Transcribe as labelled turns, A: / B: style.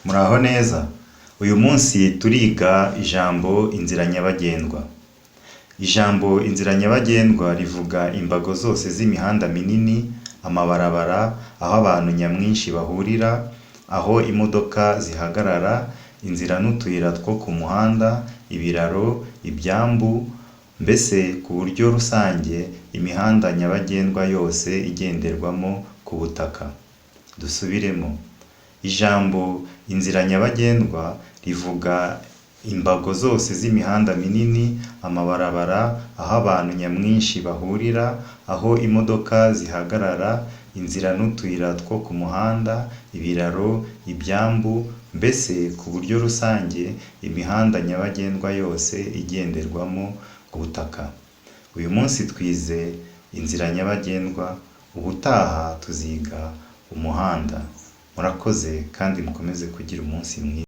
A: Muraho neza. Uyu munsi turiga ijambo inzira nyabagendwa. Ijambo inzira nyabagendwa rivuga imbago zose z'imihanda minini, amabarabara, aho abantu nyamwinshi bahurira, aho imodoka zihagarara, inzira n'utuyira two ku muhanda, ibiraro, ibyambu, mbese ku buryo rusange imihanda nyabagendwa yose igenderwamo ku butaka. Dusubiremo. Ijambo inzira nyabagendwa rivuga imbago zose z'imihanda minini, amabarabara, aho abantu nyamwinshi bahurira, aho imodoka zihagarara, inzira n'utuyira two ku muhanda, ibiraro, ibyambu, mbese ku buryo rusange imihanda nyabagendwa yose igenderwamo ku butaka. Uyu munsi twize inzira nyabagendwa, ubutaha tuziga umuhanda. Murakoze kandi mukomeze kugira umunsi mwiza.